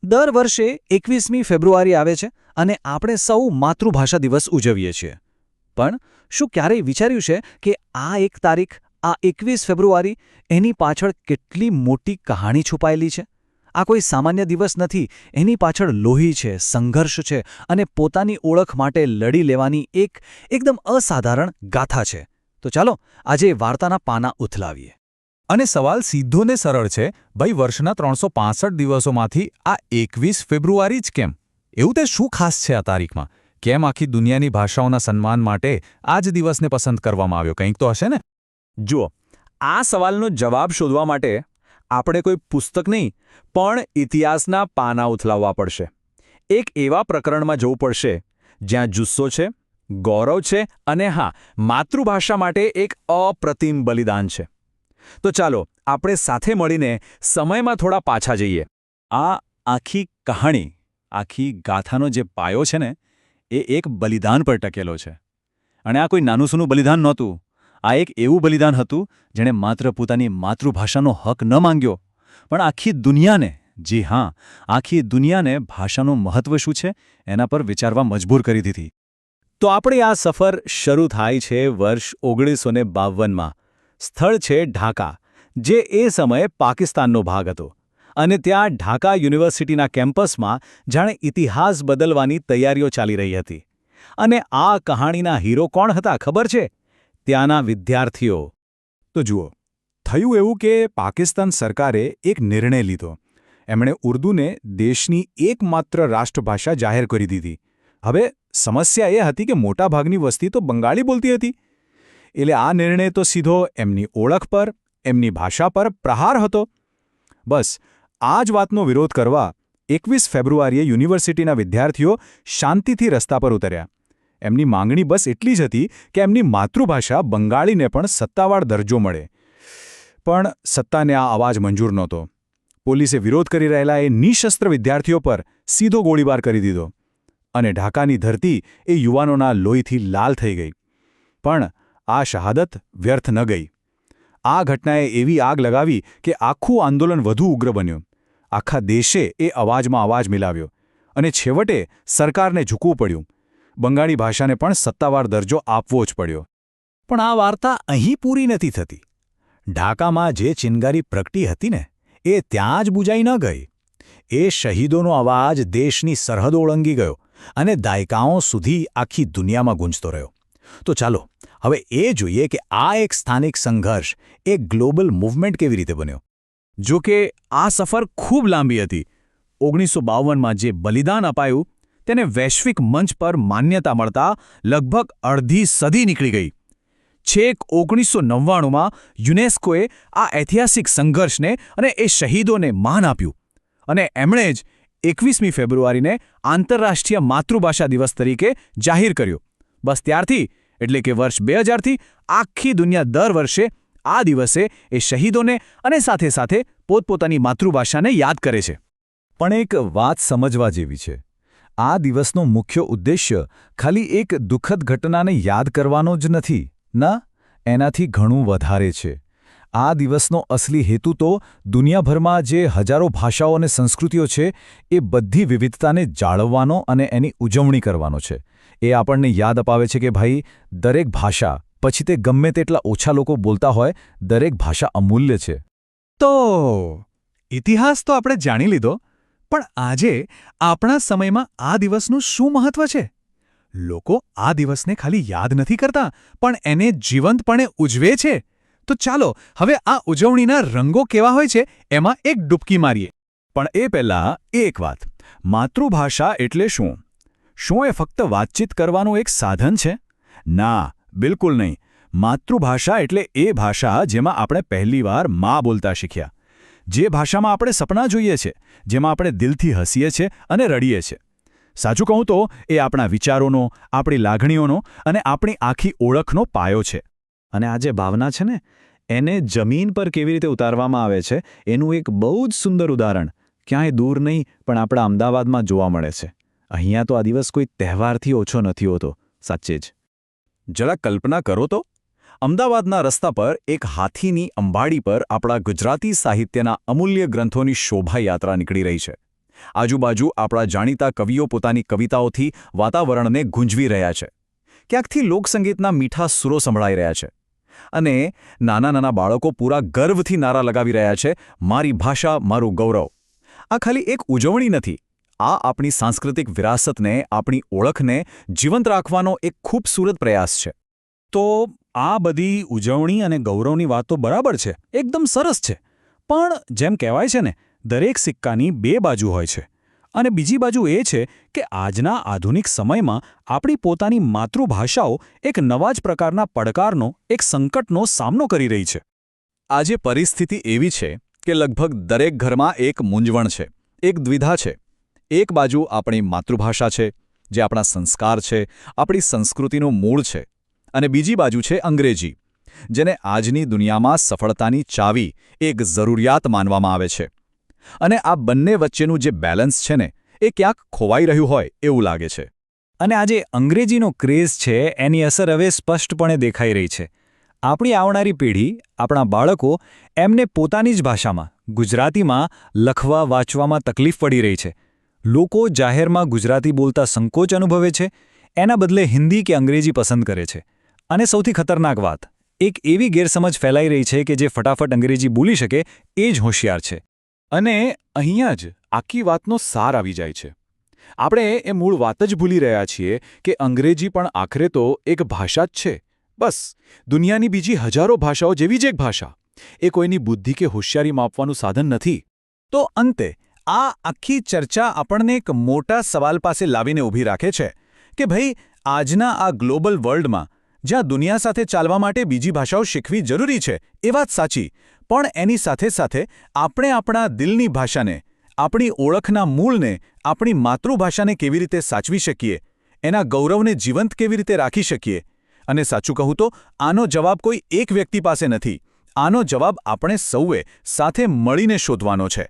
દર વર્ષે 21મી ફેબ્રુઆરી આવે છે અને આપણે સૌ માતૃભાષા દિવસ ઉજવીએ છીએ. પણ શું ક્યારેય વિચાર્યું છે કે આ એક તારીખ, આ 21 ફેબ્રુઆરી, એની પાછળ કેટલી મોટી કહાણી છુપાયેલી છે? આ કોઈ સામાન્ય દિવસ નથી. એની પાછળ લોહી છે, સંઘર્ષ છે અને પોતાની ઓળખ માટે લડી લેવાની એકદમ અસાધારણ ગાથા છે. તો ચાલો આજે વાર્તાના પાના ઉથલાવીએ. અને સવાલ સીધો ને સરળ છે, ભાઈ વર્ષના 365 દિવસોમાંથી આ 21 ફેબ્રુઆરી જ કેમ? એવું તે શું ખાસ છે આ તારીખમાં? કેમ આખી દુનિયાની ભાષાઓના સન્માન માટે આ જ દિવસને પસંદ કરવામાં આવ્યો? કંઈક તો હશે ને? જુઓ, આ સવાલનો જવાબ શોધવા માટે આપણે કોઈ પુસ્તક નહીં પણ ઇતિહાસના પાના ઉથલાવવા પડશે. એક એવા પ્રકરણમાં જવું પડશે જ્યાં જુસ્સો છે, ગૌરવ છે અને હા, માતૃભાષા માટે એક અપ્રતિમ બલિદાન છે. તો ચાલો આપણે સાથે મળીને સમયમાં થોડા પાછા જઈએ. આ આખી કહાણી, આખી ગાથાનો જે પાયો છે ને, એ એક બલિદાન પર ટકેલો છે. અને આ કોઈ નાનું-સૂનું બલિદાન નહોતું. આ એક એવું બલિદાન હતું જેણે માત્ર પોતાની માતૃભાષાનો હક ન માંગ્યો, પણ આખી દુનિયાને, જી હા, આખી દુનિયાને ભાષાનું મહત્વ શું છે એના પર વિચારવા મજબૂર કરી દીધી. તો આપણી આ સફર શરૂ થાય છે વર્ષ 1952માં. સ્થળ છે ઢાકા, જે એ સમયે પાકિસ્તાનનો ભાગ હતો. અને ત્યાં ઢાકા યુનિવર્સિટીના કેમ્પસમાં જાણે ઇતિહાસ બદલવાની તૈયારીઓ ચાલી રહી હતી. અને આ કહાણીના હીરો કોણ હતા ખબર છે? ત્યાંના વિદ્યાર્થીઓ. તો જુઓ, થયું એવું કે પાકિસ્તાન સરકારે એક નિર્ણય લીધો. એમણે ઉર્દૂને દેશની એકમાત્ર રાષ્ટ્રભાષા જાહેર કરી દીધી. હવે સમસ્યા એ હતી કે મોટાભાગની વસ્તી તો બંગાળી બોલતી હતી. એટલે આ નિર્ણય તો સીધો એમની ઓળખ પર, એમની ભાષા પર પ્રહાર હતો. બસ આ જ વાતનો વિરોધ કરવા 21 ફેબ્રુઆરીએ યુનિવર્સિટીના વિદ્યાર્થીઓ શાંતિથી રસ્તા પર ઉતર્યા. એમની માંગણી બસ એટલી જ હતી કે એમની માતૃભાષા બંગાળીને પણ સત્તાવાર દરજ્જો મળે. પણ સત્તાને આ અવાજ મંજૂર નહોતો. પોલીસે વિરોધ કરી રહેલા એ નિશસ્ત્ર વિદ્યાર્થીઓ પર સીધો ગોળીબાર કરી દીધો. અને ઢાકાની ધરતી એ યુવાનોના લોહીથી લાલ થઈ ગઈ. પણ આ શહાદત વ્યર્થ ન ગઈ. આ ઘટનાએ એવી આગ લગાવી કે આખું આંદોલન વધુ ઉગ્ર બન્યું. આખા દેશે એ અવાજમાં અવાજ મિલાવ્યો. અને છેવટે સરકારને ઝૂકવું પડ્યું. બંગાળી ભાષાને પણ સત્તાવાર દરજ્જો આપવો જ પડ્યો. પણ આ વાર્તા અહીં પૂરી નથી થતી. ઢાકામાં જે ચિનગારી પ્રગટી હતી ને, એ ત્યાં જ બુજાઈ ન ગઈ. એ શહીદોનો અવાજ દેશની સરહદો ઓળંગી ગયો અને દાયકાઓ સુધી આખી દુનિયામાં ગૂંજતો રહ્યો. તો ચાલો હવે એ જોઈએ કે આ એક સ્થાનિક સંઘર્ષ એક ગ્લોબલ મૂવમેન્ટ કેવી રીતે બન્યો. જો કે આ સફર ખૂબ લાંબી હતી. 1952માં જે બલિદાન અપાયું તેને વૈશ્વિક મંચ પર માન્યતા મળતા લગભગ અડધી સદી નીકળી ગઈ. છેક 1999માં યુનેસ્કોએ આ ઐતિહાસિક સંઘર્ષને અને એ શહીદોને માન આપ્યું. અને એમણે જ 21મી ફેબ્રુઆરીને આંતરરાષ્ટ્રીય માતૃભાષા દિવસ તરીકે જાહેર કર્યો. બસ ત્યારથી, એટલે કે વર્ષ 2000થી આખી દુનિયા દર વર્ષે આ દિવસે એ શહીદોને અને સાથે સાથે પોતપોતાની માતૃભાષાને યાદ કરે છે. પણ એક વાત સમજવા જેવી છે. આ દિવસનો મુખ્ય ઉદ્દેશ્ય ખાલી એક દુઃખદ ઘટનાને યાદ કરવાનો જ નથી. ના, એનાથી ઘણું વધારે છે. આ દિવસનો અસલી હેતુ તો દુનિયાભરમાં જે હજારો ભાષાઓ અને સંસ્કૃતિઓ છે એ બધી વિવિધતાને જાળવવાનો અને એની ઉજવણી કરવાનો છે. એ આપણને યાદ અપાવે છે કે ભાઈ, દરેક ભાષા, પછી તે ગમે તેટલા ઓછા લોકો બોલતા હોય, દરેક ભાષા અમૂલ્ય છે. તો ઇતિહાસ તો આપણે જાણી લીધો, પણ આજે આપણા સમયમાં આ દિવસનું શું મહત્વ છે? લોકો આ દિવસને ખાલી યાદ નથી કરતા, પણ એને જીવંતપણે ઉજવે છે. તો ચાલો હવે આ ઉજવણીના રંગો કેવા હોય છે એમાં એક ડૂબકી મારીએ. પણ એ પહેલાં એક વાત, માતૃભાષા એટલે શું? શું એ ફક્ત વાતચીત કરવાનું એક સાધન છે? ના, બિલકુલ નહીં. માતૃભાષા એટલે એ ભાષા જેમાં આપણે પહેલીવાર માં બોલતા શીખ્યા. જે ભાષામાં આપણે સપના જોઈએ છે, જેમાં આપણે દિલથી હસીએ છીએ અને રડીએ છીએ. સાચું કહું તો એ આપણા વિચારોનો, આપણી લાગણીઓનો અને આપણી આખી ઓળખનો પાયો છે. અને આ જે ભાવના છે ને, એને જમીન પર કેવી રીતે ઉતારવામાં આવે છે એનું એક બહુ જ સુંદર ઉદાહરણ ક્યાંય દૂર નહીં પણ આપણા અમદાવાદમાં જોવા મળે છે. અહીંયા તો આ દિવસ કોઈ તહેવારથી ઓછો નથી હોતો, સાચે જ. જરા કલ્પના કરો તો, અમદાવાદના રસ્તા પર એક હાથીની અંબાડી પર આપણા ગુજરાતી સાહિત્યના અમૂલ્ય ગ્રંથોની શોભાયાત્રા નીકળી રહી છે. આજુબાજુ આપણા જાણીતા કવિઓ પોતાની કવિતાઓથી વાતાવરણને ગુંજવી રહ્યા છે. ક્યાંકથી લોકસંગીતના મીઠા સૂરો સંભળાઈ રહ્યા છે. અને નાના નાના બાળકો પૂરા ગર્વથી નારા લગાવી રહ્યા છે, મારી ભાષા, મારું ગૌરવ. આ ખાલી એક ઉજવણી નથી. આ આપણી સાંસ્કૃતિક વિરાસતને, આપણી ઓળખને જીવંત રાખવાનો એક ખૂબસૂરત પ્રયાસ છે. તો આ બધી ઉજવણી અને ગૌરવની વાતો બરાબર છે, એકદમ સરસ છે. પણ જેમ કહેવાય છે ને, દરેક સિક્કાની બે બાજુ હોય છે. અને બીજી બાજુ એ છે કે આજના આધુનિક સમયમાં આપણી પોતાની માતૃભાષાઓ એક નવા જ પ્રકારના પડકારનો, એક સંકટનો સામનો કરી રહી છે. આજે પરિસ્થિતિ એવી છે કે લગભગ દરેક ઘરમાં એક મૂંઝવણ છે, એક દ્વિધા છે. એક બાજુ આપણી માતૃભાષા છે, જે આપણા સંસ્કાર છે, આપણી સંસ્કૃતિનું મૂળ છે. અને બીજી બાજુ છે અંગ્રેજી, જેને આજની દુનિયામાં સફળતાની ચાવી, એક જરૂરિયાત માનવામાં આવે છે. અને આ બંને વચ્ચેનું જે બેલેન્સ છે ને, એ ક્યાંક ખોવાઈ રહ્યું હોય એવું લાગે છે. અને આજે અંગ્રેજીનો ક્રેઝ છે, એની અસર હવે સ્પષ્ટપણે દેખાઈ રહી છે. આપણી આવનારી પેઢી, આપણા બાળકો, એમને પોતાની જ ભાષામાં, ગુજરાતીમાં લખવા વાંચવામાં તકલીફ પડી રહી છે. લોકો જાહેરમાં ગુજરાતી બોલતા સંકોચ અનુભવે છે, એના બદલે હિન્દી કે અંગ્રેજી પસંદ કરે છે. અને સૌથી ખતરનાક વાત, એક એવી ગેરસમજ ફેલાઈ રહી છે કે જે ફટાફટ અંગ્રેજી બોલી શકે એ જ હોશિયાર છે. અને અહીંયા જ આખી વાતનો સાર આવી જાય છે. આપણે એ મૂળ વાત જ ભૂલી રહ્યા છીએ કે અંગ્રેજી પણ આખરે તો એક ભાષા જ છે. બસ, દુનિયાની બીજી હજારો ભાષાઓ જેવી જ એક ભાષા. એ કોઈની બુદ્ધિ કે હોશિયારી માપવાનું સાધન નથી. તો અંતે આ આખી ચર્ચા આપણને એક મોટા સવાલ પાસે લાવીને ઊભી રાખે છે કે ભાઈ, આજના આ ગ્લોબલ વર્લ્ડમાં જ્યાં દુનિયા સાથે ચાલવા માટે બીજી ભાષાઓ શીખવી જરૂરી છે, એ વાત સાચી, પણ એની સાથે સાથે આપણે આપણા દિલની ભાષાને, આપણી ઓળખના મૂળને, આપણી માતૃભાષાને કેવી રીતે સાચવી શકીએ, એના ગૌરવને જીવંત કેવી રીતે રાખી શકીએ. અને સાચું કહું તો આનો જવાબ કોઈ એક વ્યક્તિ પાસે નથી. આનો જવાબ આપણે સૌએ સાથે મળીને શોધવાનો છે.